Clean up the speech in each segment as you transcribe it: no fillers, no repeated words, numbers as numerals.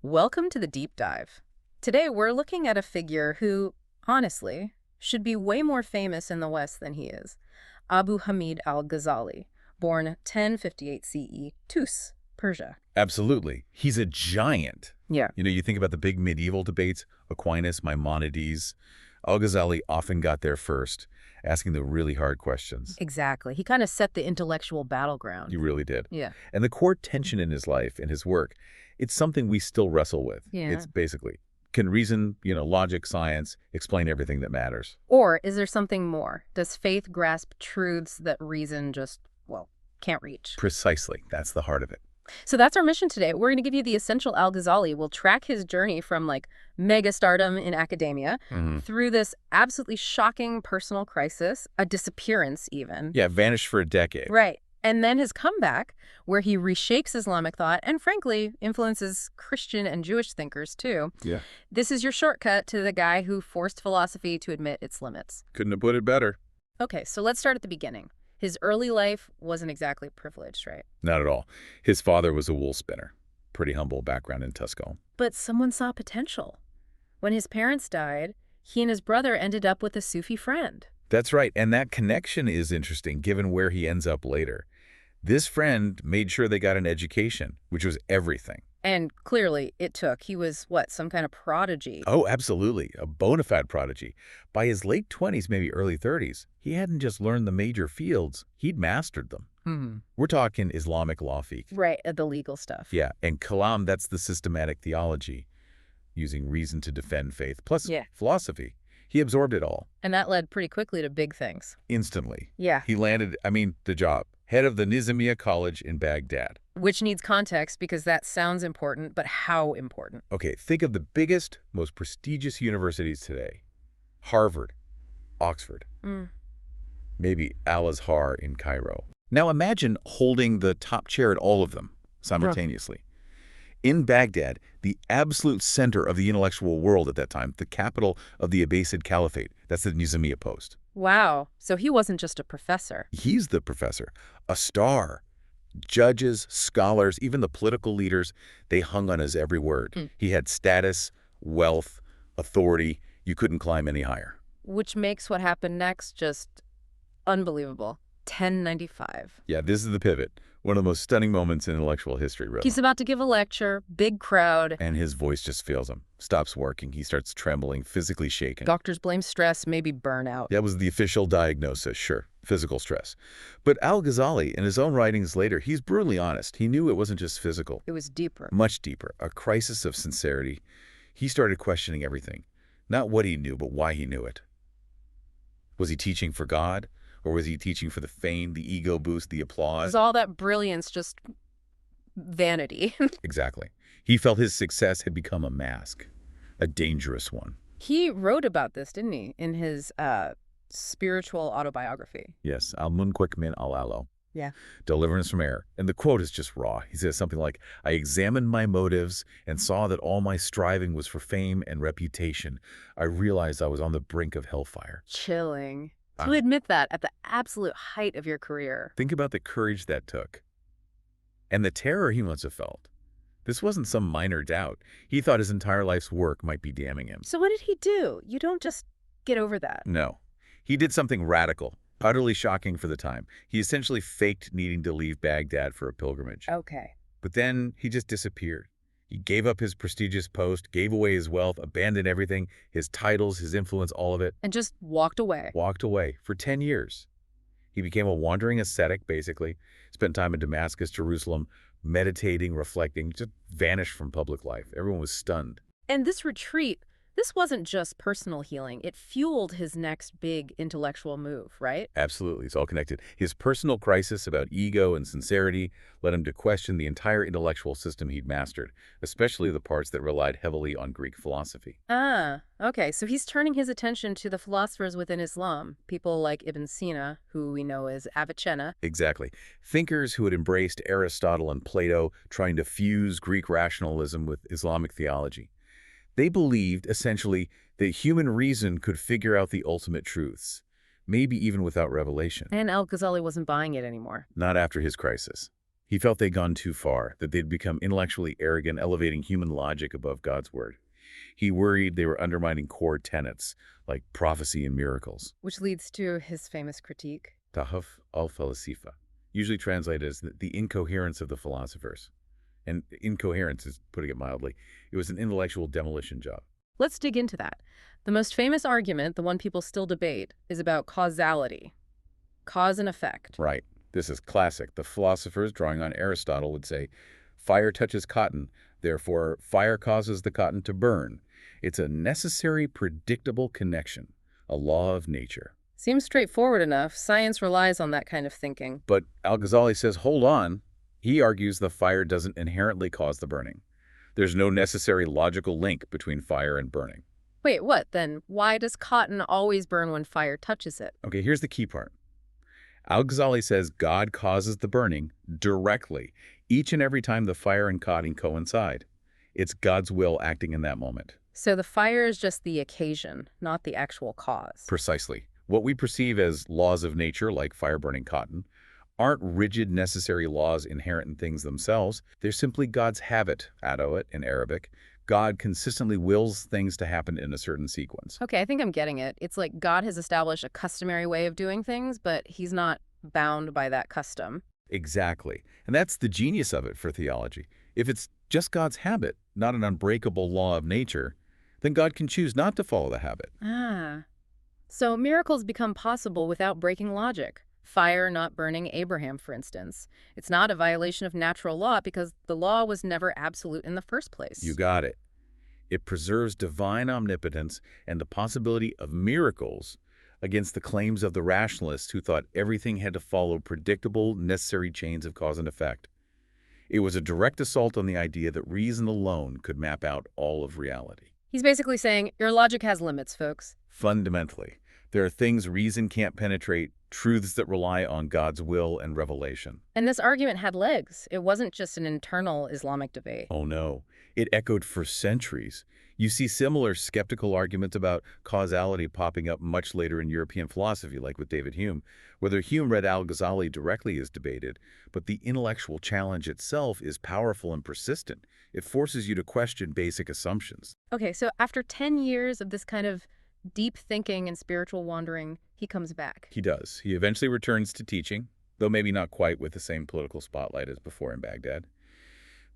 Welcome to the deep dive. Today we're looking at a figure who, honestly, should be way more famous in the West than he is. Abu Hamid al-Ghazali, born 1058 CE, Tus, Persia. Absolutely. He's a giant. Yeah. You think about the big medieval debates, Aquinas, Maimonides. Al-Ghazali often got there first, asking the really hard questions. Exactly. He kind of set the intellectual battleground. He really did. Yeah. And the core tension in his life and his work, it's something we still wrestle with. Yeah. It's basically, can reason, logic, science, explain everything that matters? Or is there something more? Does faith grasp truths that reason just, can't reach? Precisely. That's the heart of it. So that's our mission today. We're going to give you the essential Al-Ghazali. We'll track his journey from mega stardom in academia through this absolutely shocking personal crisis, a disappearance even. Yeah, vanished for a decade. Right. And then his comeback, where he reshapes Islamic thought and, frankly, influences Christian and Jewish thinkers, too. Yeah. This is your shortcut to the guy who forced philosophy to admit its limits. Couldn't have put it better. Okay, so let's start at the beginning. His early life wasn't exactly privileged, right? Not at all. His father was a wool spinner. Pretty humble background in Tuscany. But someone saw potential. When his parents died, he and his brother ended up with a Sufi friend. That's right, and that connection is interesting given where he ends up later. This friend made sure they got an education, which was everything. And clearly it took. He was, some kind of prodigy? Oh, absolutely, a bona fide prodigy. By his late 20s, maybe early 30s, he hadn't just learned the major fields, he'd mastered them. We're talking Islamic law fiqh. Right, the legal stuff. Yeah, and kalam, that's the systematic theology, using reason to defend faith, plus philosophy. He absorbed it all. And that led pretty quickly to big things. Instantly. Yeah. He landed, the job. Head of the Nizamiya College in Baghdad. Which needs context because that sounds important, but how important? Okay, think of the biggest, most prestigious universities today. Harvard, Oxford, maybe Al-Azhar in Cairo. Now imagine holding the top chair at all of them simultaneously. In Baghdad, the absolute center of the intellectual world at that time, the capital of the Abbasid Caliphate. That's the Nizamiya post. Wow. So he wasn't just a professor. He's the professor, a star. Judges, scholars, even the political leaders, they hung on his every word. He had status, wealth, authority. You couldn't climb any higher. Which makes what happened next just unbelievable. 1095. Yeah, this is the pivot. One of the most stunning moments in intellectual history, really. He's about to give a lecture, big crowd. And his voice just fails him. Stops working. He starts trembling, physically shaken. Doctors blame stress, maybe burnout. That was the official diagnosis, sure. Physical stress. But Al-Ghazali, in his own writings later, he's brutally honest. He knew it wasn't just physical. It was deeper. Much deeper. A crisis of sincerity. He started questioning everything. Not what he knew, but why he knew it. Was he teaching for God? Or was he teaching for the fame, the ego boost, the applause? Was all that brilliance just vanity? Exactly. He felt his success had become a mask, a dangerous one. He wrote about this, didn't he, in his spiritual autobiography? Yes, Al-Munqidh min al-Alo. Yeah. Deliverance from error. And the quote is just raw. He says something like, I examined my motives and saw that all my striving was for fame and reputation. I realized I was on the brink of hellfire. Chilling. To admit that at the absolute height of your career. Think about the courage that took. And the terror he must have felt. This wasn't some minor doubt. He thought his entire life's work might be damning him. So what did he do? You don't just get over that. No. He did something radical, utterly shocking for the time. He essentially faked needing to leave Baghdad for a pilgrimage. Okay. But then he just disappeared. He gave up his prestigious post, gave away his wealth, abandoned everything, his titles, his influence, all of it. And just walked away. Walked away for 10 years. He became a wandering ascetic, basically. Spent time in Damascus, Jerusalem, meditating, reflecting, just vanished from public life. Everyone was stunned. And this retreat, this wasn't just personal healing. It fueled his next big intellectual move, right? Absolutely. It's all connected. His personal crisis about ego and sincerity led him to question the entire intellectual system he'd mastered, especially the parts that relied heavily on Greek philosophy. Ah, okay. So he's turning his attention to the philosophers within Islam, people like Ibn Sina, who we know as Avicenna. Exactly. Thinkers who had embraced Aristotle and Plato, trying to fuse Greek rationalism with Islamic theology. They believed, essentially, that human reason could figure out the ultimate truths, maybe even without revelation. And Al-Ghazali wasn't buying it anymore. Not after his crisis. He felt they'd gone too far, that they'd become intellectually arrogant, elevating human logic above God's word. He worried they were undermining core tenets, like prophecy and miracles. Which leads to his famous critique. Tahaf al-Falasifa, usually translated as the incoherence of the philosophers. And incoherence is, putting it mildly, it was an intellectual demolition job. Let's dig into that. The most famous argument, the one people still debate, is about causality. Cause and effect. Right. This is classic. The philosophers, drawing on Aristotle, would say, fire touches cotton, therefore fire causes the cotton to burn. It's a necessary, predictable connection, a law of nature. Seems straightforward enough. Science relies on that kind of thinking. But Al-Ghazali says, hold on. He argues the fire doesn't inherently cause the burning. There's no necessary logical link between fire and burning. Wait, what then? Why does cotton always burn when fire touches it? Okay, here's the key part. Al-Ghazali says God causes the burning directly, each and every time the fire and cotton coincide. It's God's will acting in that moment. So the fire is just the occasion, not the actual cause. Precisely. What we perceive as laws of nature, like fire burning cotton, aren't rigid, necessary laws inherent in things themselves. They're simply God's habit, adawat in Arabic. God consistently wills things to happen in a certain sequence. Okay, I think I'm getting it. It's like God has established a customary way of doing things, but he's not bound by that custom. Exactly. And that's the genius of it for theology. If it's just God's habit, not an unbreakable law of nature, then God can choose not to follow the habit. Ah. So miracles become possible without breaking logic. Fire not burning Abraham, for instance. It's not a violation of natural law because the law was never absolute in the first place. You got it. It preserves divine omnipotence and the possibility of miracles against the claims of the rationalists who thought everything had to follow predictable, necessary chains of cause and effect. It was a direct assault on the idea that reason alone could map out all of reality. He's basically saying, your logic has limits, folks. Fundamentally, there are things reason can't penetrate, truths that rely on God's will and revelation. And this argument had legs. It wasn't just an internal Islamic debate. Oh no, it echoed for centuries. You see similar skeptical arguments about causality popping up much later in European philosophy, like with David Hume. Whether Hume read Al-Ghazali directly is debated, but the intellectual challenge itself is powerful and persistent. It forces you to question basic assumptions. Okay, so after 10 years of this kind of deep thinking and spiritual wandering, he comes back. He does. He eventually returns to teaching, though maybe not quite with the same political spotlight as before in Baghdad.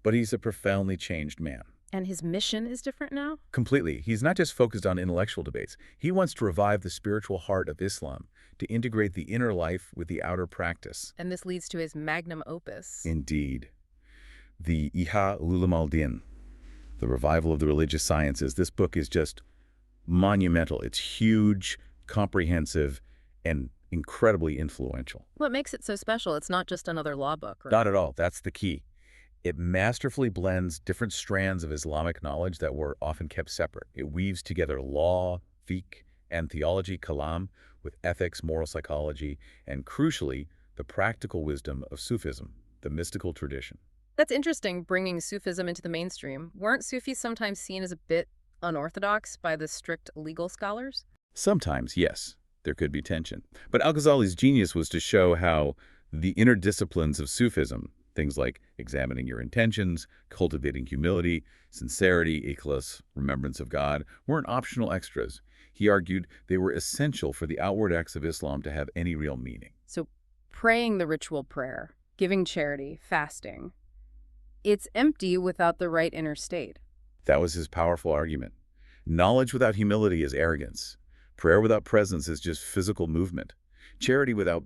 But he's a profoundly changed man. And his mission is different now? Completely. He's not just focused on intellectual debates. He wants to revive the spiritual heart of Islam, to integrate the inner life with the outer practice. And this leads to his magnum opus. Indeed. The Ihya Ulum al-Din, the revival of the religious sciences. This book is just monumental. It's huge, comprehensive, and incredibly influential. What makes it so special? It's not just another law book, right? Not at all. That's the key. It masterfully blends different strands of Islamic knowledge that were often kept separate. It weaves together law, fiqh, and theology, kalam, with ethics, moral psychology, and crucially, the practical wisdom of Sufism, the mystical tradition. That's interesting, bringing Sufism into the mainstream. Weren't Sufis sometimes seen as a bit unorthodox by the strict legal scholars? Sometimes, yes, there could be tension. But Al-Ghazali's genius was to show how the inner disciplines of Sufism, things like examining your intentions, cultivating humility, sincerity, ikhlas, remembrance of God, weren't optional extras. He argued they were essential for the outward acts of Islam to have any real meaning. So praying the ritual prayer, giving charity, fasting, it's empty without the right inner state. That was his powerful argument. Knowledge without humility is arrogance. Prayer without presence is just physical movement. Charity without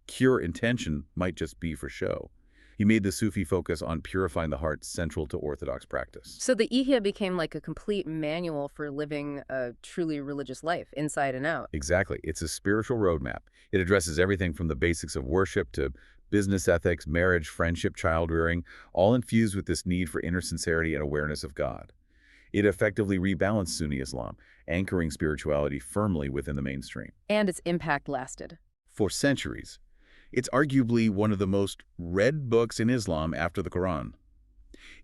pure intention might just be for show. He made the Sufi focus on purifying the heart central to orthodox practice. So the Ihya became like a complete manual for living a truly religious life, inside and out. Exactly. It's a spiritual roadmap. It addresses everything from the basics of worship to business ethics, marriage, friendship, child-rearing, all infused with this need for inner sincerity and awareness of God. It effectively rebalanced Sunni Islam, anchoring spirituality firmly within the mainstream. And its impact lasted. For centuries. It's arguably one of the most read books in Islam after the Quran.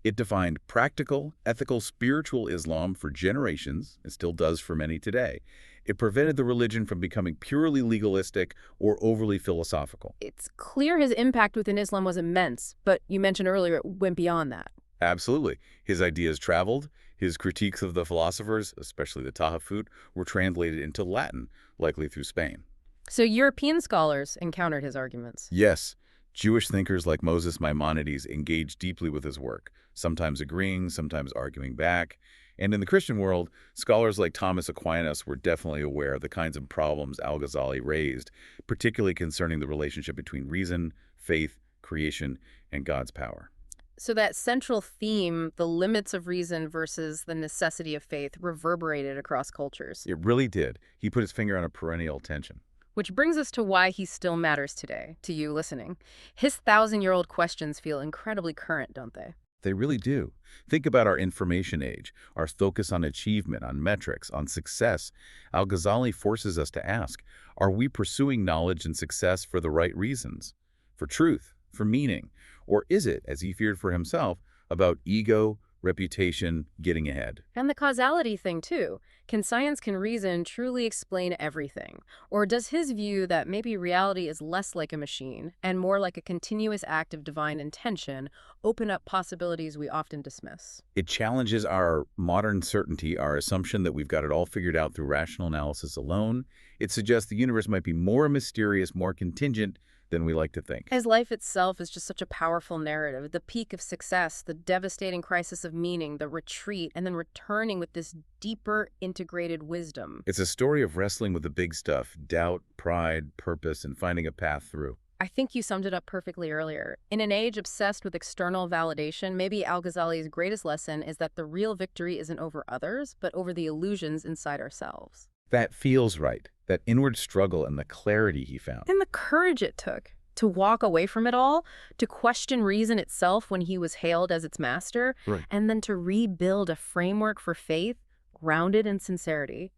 It defined practical, ethical, spiritual Islam for generations, and still does for many today. It prevented the religion from becoming purely legalistic or overly philosophical. It's clear his impact within Islam was immense, but you mentioned earlier it went beyond that. Absolutely. His ideas traveled. His critiques of the philosophers, especially the Tahafut, were translated into Latin, likely through Spain. So European scholars encountered his arguments. Yes, Jewish thinkers like Moses Maimonides engaged deeply with his work, sometimes agreeing, sometimes arguing back. And in the Christian world, scholars like Thomas Aquinas were definitely aware of the kinds of problems Al-Ghazali raised, particularly concerning the relationship between reason, faith, creation, and God's power. So that central theme, the limits of reason versus the necessity of faith, reverberated across cultures. It really did. He put his finger on a perennial tension. Which brings us to why he still matters today, to you listening. His thousand-year-old questions feel incredibly current, don't they? They really do. Think about our information age, our focus on achievement, on metrics, on success. Al-Ghazali forces us to ask, are we pursuing knowledge and success for the right reasons? For truth, for meaning? Or is it, as he feared for himself, about ego, reputation, getting ahead? And the causality thing, too. Can science, can reason truly explain everything? Or does his view that maybe reality is less like a machine and more like a continuous act of divine intention open up possibilities we often dismiss? It challenges our modern certainty, our assumption that we've got it all figured out through rational analysis alone. It suggests the universe might be more mysterious, more contingent than we like to think. As life itself is just such a powerful narrative, the peak of success, the devastating crisis of meaning, the retreat, and then returning with this deeper integrated wisdom. It's a story of wrestling with the big stuff, doubt, pride, purpose, and finding a path through. I think you summed it up perfectly earlier. In an age obsessed with external validation, maybe Al-Ghazali's greatest lesson is that the real victory isn't over others, but over the illusions inside ourselves. That feels right. That inward struggle and the clarity he found. And the courage it took to walk away from it all, to question reason itself when he was hailed as its master, Right. and then to rebuild a framework for faith grounded in sincerity.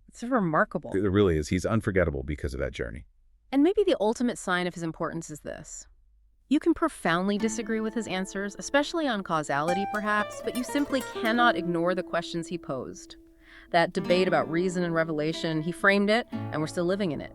It's remarkable. It really is. He's unforgettable because of that journey. And maybe the ultimate sign of his importance is this. You can profoundly disagree with his answers, especially on causality perhaps, but you simply cannot ignore the questions he posed. That debate about reason and revelation, he framed it, and we're still living in it.